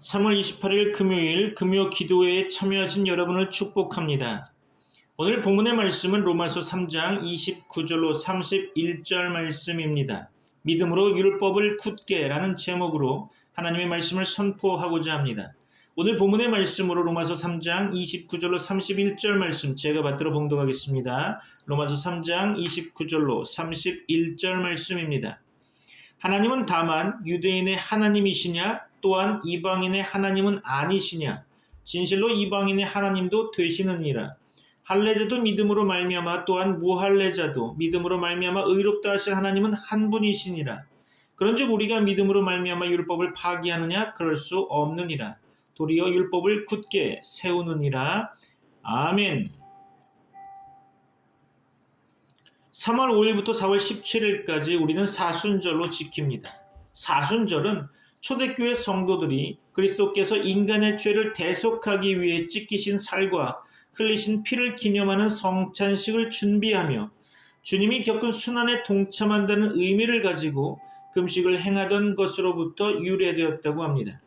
3월 28일 금요일 금요 기도회에 참여하신 여러분을 축복합니다. 오늘 본문의 말씀은 로마서 3장 29절로 31절 말씀입니다. 믿음으로 율법을 굳게 라는 제목으로 하나님의 말씀을 선포하고자 합니다. 오늘 본문의 말씀으로 로마서 3장 29절로 31절 말씀 제가 받들어 봉독하겠습니다. 로마서 3장 29절로 31절 말씀입니다. 하나님은 다만 유대인의 하나님이시냐 또한 이방인의 하나님은 아니시냐 진실로 이방인의 하나님도 되시느니라. 할례자도 믿음으로 말미암아 또한 무할례자도 믿음으로 말미암아 의롭다 하실 하나님은 한 분이시니라. 그런즉 우리가 믿음으로 말미암아 율법을 파기하느냐 그럴 수 없느니라. 도리어 율법을 굳게 세우느니라. 아멘. 3월 5일부터 4월 17일까지 우리는 사순절로 지킵니다. 사순절은 초대교회 성도들이 그리스도께서 인간의 죄를 대속하기 위해 찢기신 살과 흘리신 피를 기념하는 성찬식을 준비하며 주님이 겪은 순환에 동참한다는 의미를 가지고 금식을 행하던 것으로부터 유래되었다고 합니다.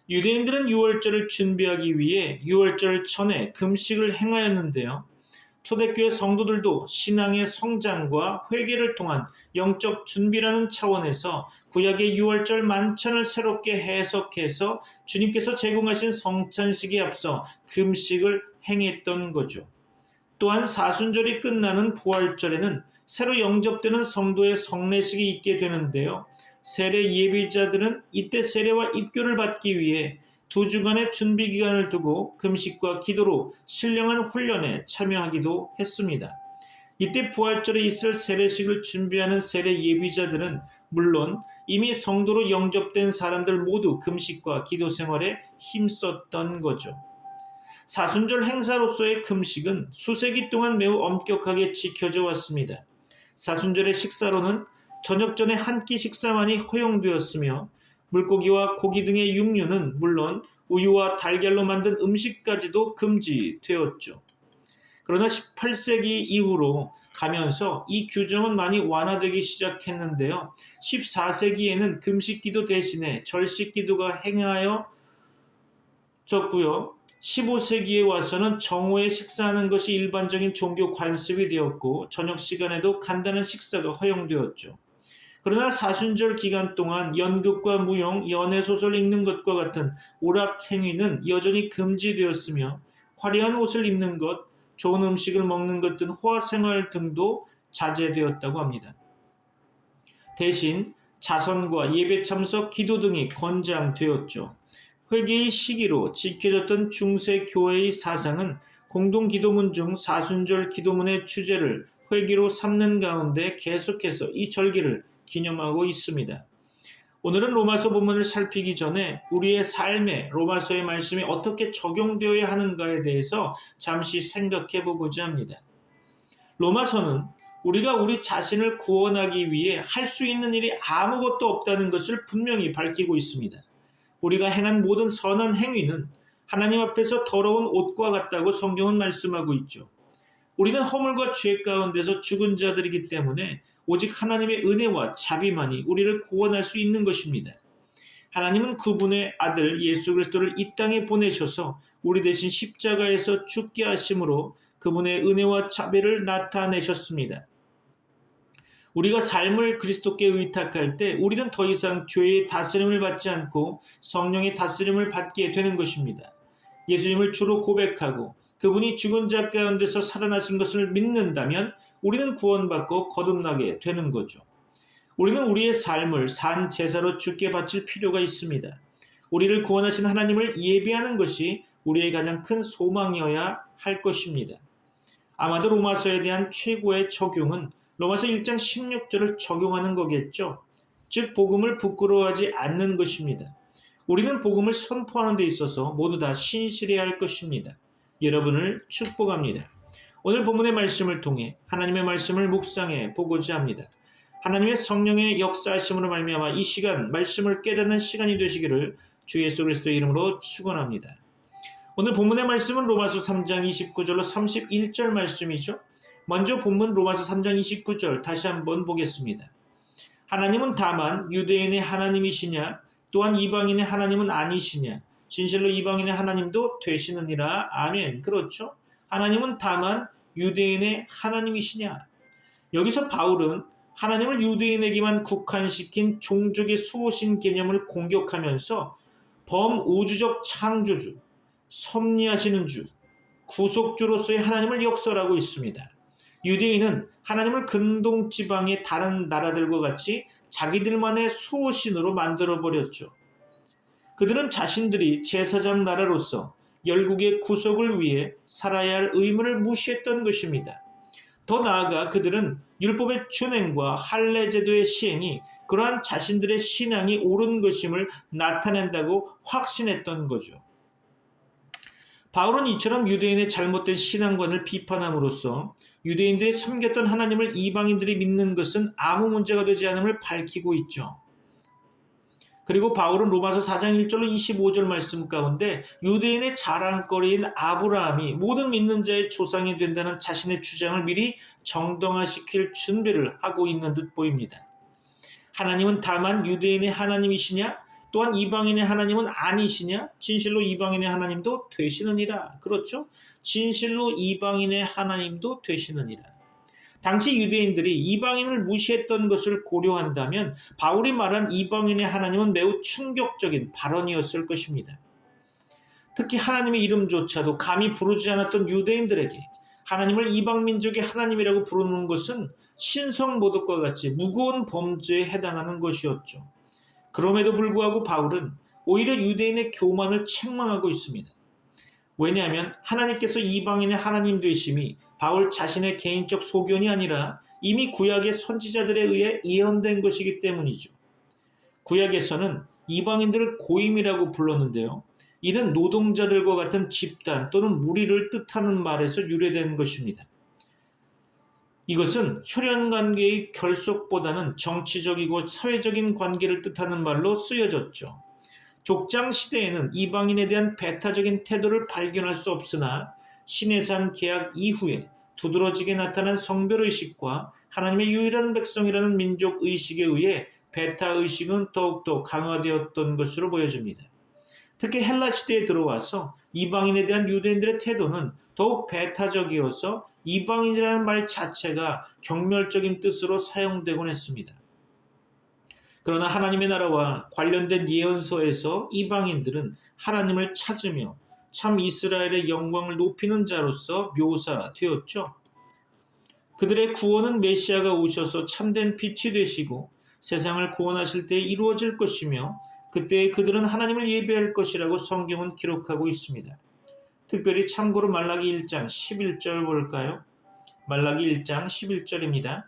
유대인들은 유월절을 준비하기 위해 유월절 전에 금식을 행하였는데요. 초대교회 성도들도 신앙의 성장과 회개를 통한 영적 준비라는 차원에서 구약의 유월절 만찬을 새롭게 해석해서 주님께서 제공하신 성찬식에 앞서 금식을 행했던 거죠. 또한 사순절이 끝나는 부활절에는 새로 영접되는 성도의 성례식이 있게 되는데요. 세례 예비자들은 이때 세례와 입교를 받기 위해 2주간의 준비 기간을 두고 금식과 기도로 신령한 훈련에 참여하기도 했습니다. 이때 부활절에 있을 세례식을 준비하는 세례 예비자들은 물론 이미 성도로 영접된 사람들 모두 금식과 기도 생활에 힘썼던 거죠. 사순절 행사로서의 금식은 수세기 동안 매우 엄격하게 지켜져 왔습니다. 사순절의 식사로는 저녁 전에 한 끼 식사만이 허용되었으며 물고기와 고기 등의 육류는 물론 우유와 달걀로 만든 음식까지도 금지되었죠. 그러나 18세기 이후로 가면서 이 규정은 많이 완화되기 시작했는데요. 14세기에는 금식기도 대신에 절식기도가 행하여졌고요. 15세기에 와서는 정오에 식사하는 것이 일반적인 종교 관습이 되었고 저녁 시간에도 간단한 식사가 허용되었죠. 그러나 사순절 기간 동안 연극과 무용, 연애소설 읽는 것과 같은 오락 행위는 여전히 금지되었으며 화려한 옷을 입는 것, 좋은 음식을 먹는 것 등 호화생활 등도 자제되었다고 합니다. 대신 자선과 예배 참석, 기도 등이 권장되었죠. 회개의 시기로 지켜졌던 중세 교회의 사상은 공동기도문 중 사순절 기도문의 주제를 회개로 삼는 가운데 계속해서 이 절기를 기념하고 있습니다. 오늘은 로마서 본문을 살피기 전에 우리의 삶에 로마서의 말씀이 어떻게 적용되어야 하는가에 대해서 잠시 생각해 보고자 합니다. 로마서는 우리가 우리 자신을 구원하기 위해 할 수 있는 일이 아무것도 없다는 것을 분명히 밝히고 있습니다. 우리가 행한 모든 선한 행위는 하나님 앞에서 더러운 옷과 같다고 성경은 말씀하고 있죠. 우리는 허물과 죄 가운데서 죽은 자들이기 때문에 오직 하나님의 은혜와 자비만이 우리를 구원할 수 있는 것입니다. 하나님은 그분의 아들 예수 그리스도를 이 땅에 보내셔서 우리 대신 십자가에서 죽게 하심으로 그분의 은혜와 자비를 나타내셨습니다. 우리가 삶을 그리스도께 의탁할 때 우리는 더 이상 죄의 다스림을 받지 않고 성령의 다스림을 받게 되는 것입니다. 예수님을 주로 고백하고 그분이 죽은 자 가운데서 살아나신 것을 믿는다면 우리는 구원받고 거듭나게 되는 거죠. 우리는 우리의 삶을 산 제사로 주께 바칠 필요가 있습니다. 우리를 구원하신 하나님을 예배하는 것이 우리의 가장 큰 소망이어야 할 것입니다. 아마도 로마서에 대한 최고의 적용은 로마서 1장 16절을 적용하는 거겠죠. 즉 복음을 부끄러워하지 않는 것입니다. 우리는 복음을 선포하는 데 있어서 모두 다 신실해야 할 것입니다. 여러분을 축복합니다. 오늘 본문의 말씀을 통해 하나님의 말씀을 묵상해 보고자 합니다. 하나님의 성령의 역사하심으로 말미암아 이 시간 말씀을 깨닫는 시간이 되시기를 주 예수 그리스도의 이름으로 축원합니다. 오늘 본문의 말씀은 로마서 3장 29절로 31절 말씀이죠. 먼저 본문 로마서 3장 29절 다시 한번 보겠습니다. 하나님은 다만 유대인의 하나님이시냐 또한 이방인의 하나님은 아니시냐? 진실로 이방인의 하나님도 되시느니라. 아멘. 그렇죠. 하나님은 다만 유대인의 하나님이시냐? 여기서 바울은 하나님을 유대인에게만 국한시킨 종족의 수호신 개념을 공격하면서 범우주적 창조주, 섭리하시는 주, 구속주로서의 하나님을 역설하고 있습니다. 유대인은 하나님을 근동지방의 다른 나라들과 같이 자기들만의 수호신으로 만들어버렸죠. 그들은 자신들이 제사장 나라로서 열국의 구속을 위해 살아야 할 의무를 무시했던 것입니다. 더 나아가 그들은 율법의 준행과 할례 제도의 시행이 그러한 자신들의 신앙이 옳은 것임을 나타낸다고 확신했던 거죠. 바울은 이처럼 유대인의 잘못된 신앙관을 비판함으로써 유대인들이 섬겼던 하나님을 이방인들이 믿는 것은 아무 문제가 되지 않음을 밝히고 있죠. 그리고 바울은 로마서 4장 1절로 25절 말씀 가운데 유대인의 자랑거리인 아브라함이 모든 믿는 자의 조상이 된다는 자신의 주장을 미리 정당화시킬 준비를 하고 있는 듯 보입니다. 하나님은 다만 유대인의 하나님이시냐? 또한 이방인의 하나님은 아니시냐? 진실로 이방인의 하나님도 되시느니라. 그렇죠? 진실로 이방인의 하나님도 되시느니라. 당시 유대인들이 이방인을 무시했던 것을 고려한다면 바울이 말한 이방인의 하나님은 매우 충격적인 발언이었을 것입니다. 특히 하나님의 이름조차도 감히 부르지 않았던 유대인들에게 하나님을 이방 민족의 하나님이라고 부르는 것은 신성모독과 같이 무거운 범죄에 해당하는 것이었죠. 그럼에도 불구하고 바울은 오히려 유대인의 교만을 책망하고 있습니다. 왜냐하면 하나님께서 이방인의 하나님 되심이 바울 자신의 개인적 소견이 아니라 이미 구약의 선지자들에 의해 예언된 것이기 때문이죠. 구약에서는 이방인들을 고임이라고 불렀는데요. 이는 노동자들과 같은 집단 또는 무리를 뜻하는 말에서 유래된 것입니다. 이것은 혈연관계의 결속보다는 정치적이고 사회적인 관계를 뜻하는 말로 쓰여졌죠. 족장 시대에는 이방인에 대한 배타적인 태도를 발견할 수 없으나 시내산 계약 이후에 두드러지게 나타난 성별의식과 하나님의 유일한 백성이라는 민족의식에 의해 배타의식은 더욱더 강화되었던 것으로 보여집니다. 특히 헬라 시대에 들어와서 이방인에 대한 유대인들의 태도는 더욱 배타적이어서 이방인이라는 말 자체가 경멸적인 뜻으로 사용되곤 했습니다. 그러나 하나님의 나라와 관련된 예언서에서 이방인들은 하나님을 찾으며 참 이스라엘의 영광을 높이는 자로서 묘사되었죠. 그들의 구원은 메시아가 오셔서 참된 빛이 되시고 세상을 구원하실 때 이루어질 것이며 그때 그들은 하나님을 예배할 것이라고 성경은 기록하고 있습니다. 특별히 참고로 말라기 1장 11절 볼까요? 말라기 1장 11절입니다.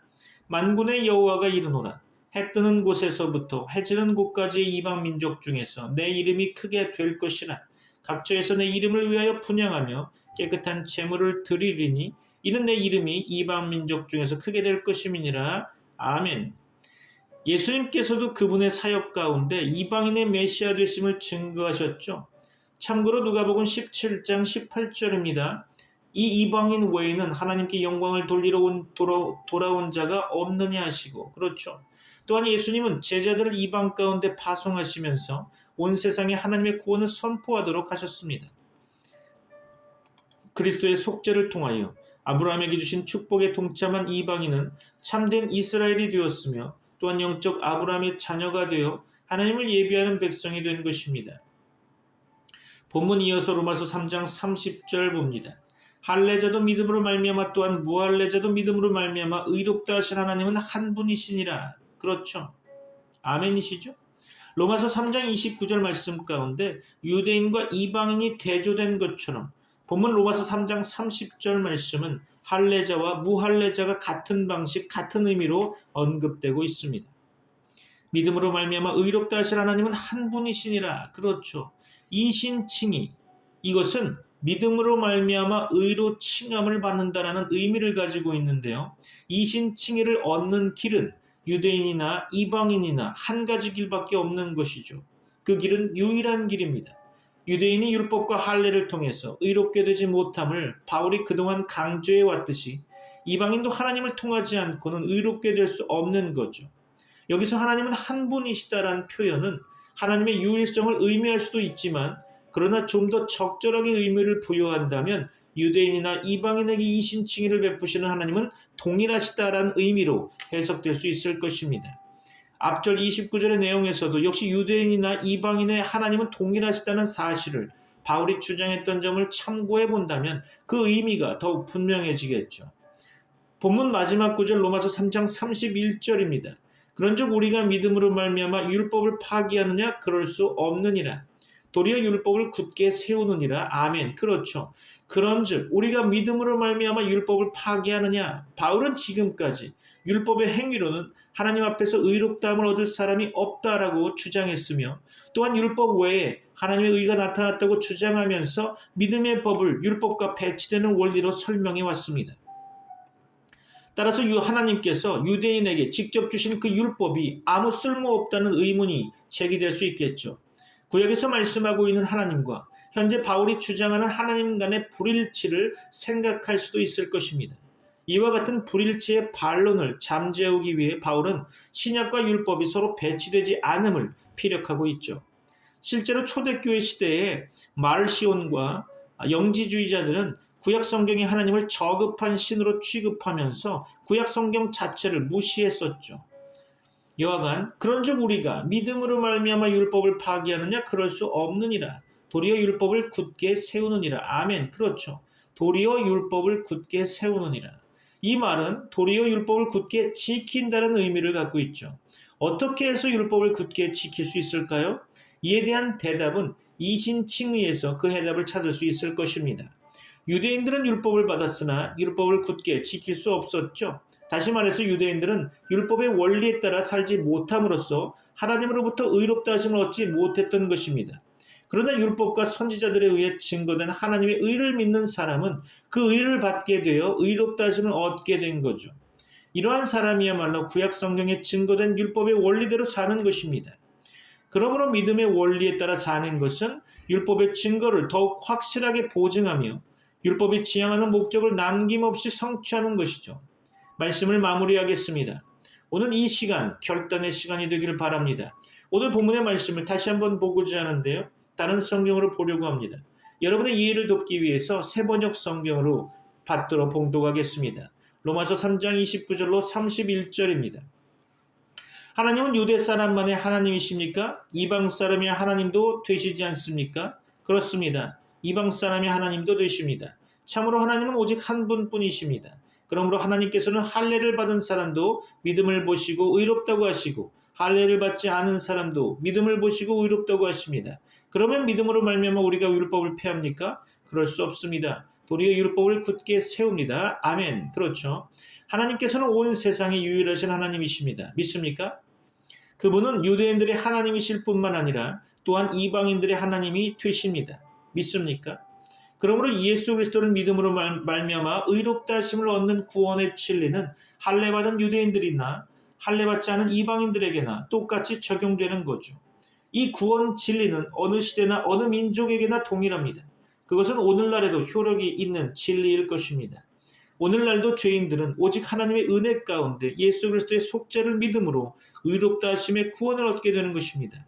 만군의 여호와가 이르노라. 해 뜨는 곳에서부터 해 지는 곳까지의 이방 민족 중에서 내 이름이 크게 될 것이라. 각처에서 내 이름을 위하여 분향하며 깨끗한 제물을 드리리니 이는 내 이름이 이방 민족 중에서 크게 될 것임이니라. 아멘. 예수님께서도 그분의 사역 가운데 이방인의 메시아 되심을 증거하셨죠. 참고로 누가복음 17장 18절입니다. 이 이방인 외에는 하나님께 영광을 돌리러 돌아온 자가 없느냐 하시고, 그렇죠. 또한 예수님은 제자들을 이방 가운데 파송하시면서 온 세상에 하나님의 구원을 선포하도록 하셨습니다. 그리스도의 속죄를 통하여 아브라함에게 주신 축복에 동참한 이방인은 참된 이스라엘이 되었으며 또한 영적 아브라함의 자녀가 되어 하나님을 예비하는 백성이 된 것입니다. 본문 이어서 로마서 3장 30절 봅니다. 할례자도 믿음으로 말미암아 또한 무할례자도 믿음으로 말미암아 의롭다 하신 하나님은 한 분이시니라. 그렇죠. 아멘이시죠? 로마서 3장 29절 말씀 가운데 유대인과 이방인이 대조된 것처럼 본문 로마서 3장 30절 말씀은 할례자와 무할례자가 같은 방식, 같은 의미로 언급되고 있습니다. 믿음으로 말미암아 의롭다 하실 하나님은 한 분이시니라. 그렇죠. 이신칭의, 이것은 믿음으로 말미암아 의로 칭함을 받는다라는 의미를 가지고 있는데요. 이신칭의를 얻는 길은 유대인이나 이방인이나 한 가지 길밖에 없는 것이죠. 그 길은 유일한 길입니다. 유대인이 율법과 할례를 통해서 의롭게 되지 못함을 바울이 그동안 강조해 왔듯이 이방인도 하나님을 통하지 않고는 의롭게 될 수 없는 거죠. 여기서 하나님은 한 분이시다라는 표현은 하나님의 유일성을 의미할 수도 있지만 그러나 좀 더 적절하게 의미를 부여한다면 유대인이나 이방인에게 이신칭의를 베푸시는 하나님은 동일하시다라는 의미로 해석될 수 있을 것입니다. 앞절 29절의 내용에서도 역시 유대인이나 이방인의 하나님은 동일하시다는 사실을 바울이 주장했던 점을 참고해 본다면 그 의미가 더욱 분명해지겠죠. 본문 마지막 구절 로마서 3장 31절입니다. 그런즉 우리가 믿음으로 말미암아 율법을 파기하느냐 그럴 수 없느니라. 도리어 율법을 굳게 세우느니라. 아멘. 그렇죠. 그런즉 우리가 믿음으로 말미암아 율법을 파기하느냐. 바울은 지금까지 율법의 행위로는 하나님 앞에서 의롭다함을 얻을 사람이 없다라고 주장했으며 또한 율법 외에 하나님의 의가 나타났다고 주장하면서 믿음의 법을 율법과 배치되는 원리로 설명해 왔습니다. 따라서 하나님께서 유대인에게 직접 주신 그 율법이 아무 쓸모없다는 의문이 제기될 수 있겠죠. 구약에서 말씀하고 있는 하나님과 현재 바울이 주장하는 하나님 간의 불일치를 생각할 수도 있을 것입니다. 이와 같은 불일치의 반론을 잠재우기 위해 바울은 신약과 율법이 서로 배치되지 않음을 피력하고 있죠. 실제로 초대교회 시대에 마르시온과 영지주의자들은 구약 성경이 하나님을 저급한 신으로 취급하면서 구약 성경 자체를 무시했었죠. 여하간 그런즉 우리가 믿음으로 말미암아 율법을 파기하느냐 그럴 수 없느니라. 도리어 율법을 굳게 세우느니라. 아멘. 그렇죠. 도리어 율법을 굳게 세우느니라. 이 말은 도리어 율법을 굳게 지킨다는 의미를 갖고 있죠. 어떻게 해서 율법을 굳게 지킬 수 있을까요? 이에 대한 대답은 이신칭의에서 그 해답을 찾을 수 있을 것입니다. 유대인들은 율법을 받았으나 율법을 굳게 지킬 수 없었죠. 다시 말해서 유대인들은 율법의 원리에 따라 살지 못함으로써 하나님으로부터 의롭다 하심을 얻지 못했던 것입니다. 그러나 율법과 선지자들에 의해 증거된 하나님의 의를 믿는 사람은 그 의를 받게 되어 의롭다 하심을 얻게 된 거죠. 이러한 사람이야말로 구약 성경에 증거된 율법의 원리대로 사는 것입니다. 그러므로 믿음의 원리에 따라 사는 것은 율법의 증거를 더욱 확실하게 보증하며 율법이 지향하는 목적을 남김없이 성취하는 것이죠. 말씀을 마무리하겠습니다. 오늘 이 시간 결단의 시간이 되기를 바랍니다. 오늘 본문의 말씀을 다시 한번 보고자 하는데요. 다른 성경으로 보려고 합니다. 여러분의 이해를 돕기 위해서 세번역 성경으로 받들어 봉독하겠습니다. 로마서 3장 29절로 31절입니다. 하나님은 유대 사람만의 하나님이십니까? 이방 사람이 하나님도 되시지 않습니까? 그렇습니다. 이방 사람이 하나님도 되십니다. 참으로 하나님은 오직 한 분뿐이십니다. 그러므로 하나님께서는 할례를 받은 사람도 믿음을 보시고 의롭다고 하시고 할례를 받지 않은 사람도 믿음을 보시고 의롭다고 하십니다. 그러면 믿음으로 말미암아 우리가 율법을 폐합니까? 그럴 수 없습니다. 도리어 율법을 굳게 세웁니다. 아멘. 그렇죠. 하나님께서는 온 세상의 유일하신 하나님이십니다. 믿습니까? 그분은 유대인들의 하나님이실 뿐만 아니라 또한 이방인들의 하나님이 되십니다. 믿습니까? 그러므로 예수 그리스도를 믿음으로 말미암아 의롭다 하심을 얻는 구원의 진리는 할례받은 유대인들이나 할례받지 않은 이방인들에게나 똑같이 적용되는 거죠. 이 구원 진리는 어느 시대나 어느 민족에게나 동일합니다. 그것은 오늘날에도 효력이 있는 진리일 것입니다. 오늘날도 죄인들은 오직 하나님의 은혜 가운데 예수 그리스도의 속죄를 믿음으로 의롭다 하심의 구원을 얻게 되는 것입니다.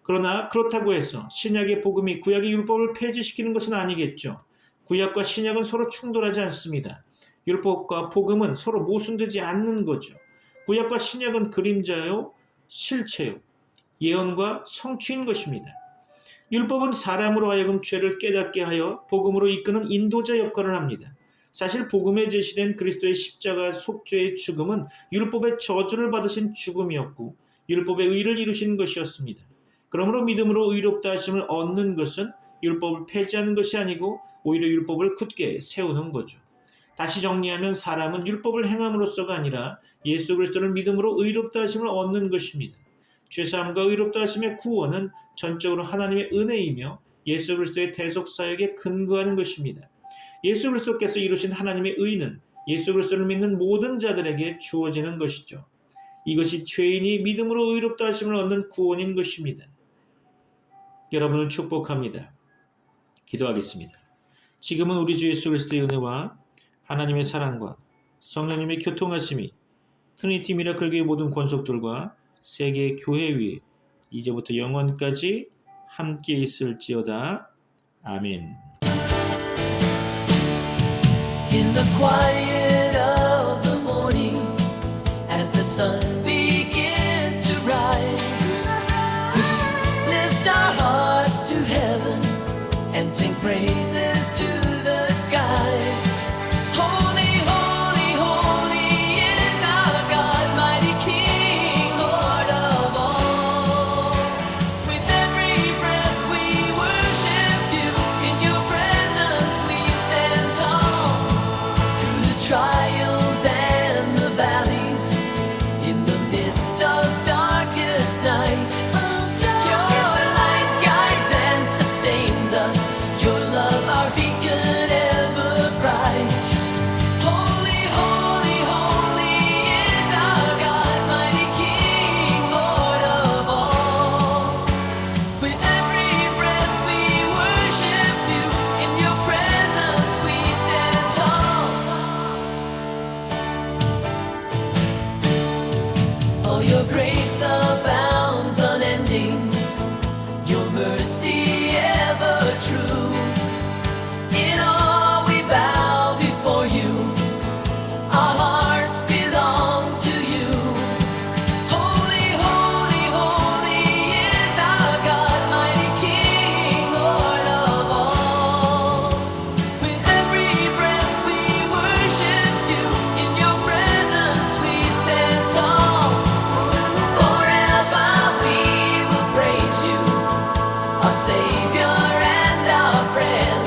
그러나 그렇다고 해서 신약의 복음이 구약의 율법을 폐지시키는 것은 아니겠죠. 구약과 신약은 서로 충돌하지 않습니다. 율법과 복음은 서로 모순되지 않는 거죠. 구약과 신약은 그림자요, 실체요, 예언과 성취인 것입니다. 율법은 사람으로 하여금 죄를 깨닫게 하여 복음으로 이끄는 인도자 역할을 합니다. 사실 복음에 제시된 그리스도의 십자가 속죄의 죽음은 율법의 저주를 받으신 죽음이었고 율법의 의를 이루신 것이었습니다. 그러므로 믿음으로 의롭다 하심을 얻는 것은 율법을 폐지하는 것이 아니고 오히려 율법을 굳게 세우는 거죠. 다시 정리하면 사람은 율법을 행함으로써가 아니라 예수 그리스도를 믿음으로 의롭다 하심을 얻는 것입니다. 죄사함과 의롭다 하심의 구원은 전적으로 하나님의 은혜이며 예수 그리스도의 대속 사역에 근거하는 것입니다. 예수 그리스도께서 이루신 하나님의 의는 예수 그리스도를 믿는 모든 자들에게 주어지는 것이죠. 이것이 죄인이 믿음으로 의롭다 하심을 얻는 구원인 것입니다. 여러분을 축복합니다. 기도하겠습니다. 지금은 우리 주 예수 그리스도의 은혜와 하나님의 사랑과 성령님의 교통하심이 트리니티 미라클교회 모든 권속들과 세계 교회 위에 이제부터 영원까지 함께 있을지어다. 아멘. In the quiet of the morning, as the sun begins to rise, we lift our hearts to heaven and sing praises to the skies. Holy, holy, holy is our God, mighty King, Lord of all. With every breath we worship you, in your presence we stand tall. Through the trials and the valleys, in the midst of darkest night, your light guides and sustains us, your love our beacon ever bright. Holy, holy, holy is our God, mighty King, Lord of all. With every breath we worship you, in your presence we stand tall. Oh, your grace abounds unending, your mercy ever true. In awe we bow before you, our hearts belong to you. Holy, holy, holy is our God, mighty King, Lord of all. With every breath we worship you, in your presence we stand tall. Forever we will praise you, our Savior and our friend.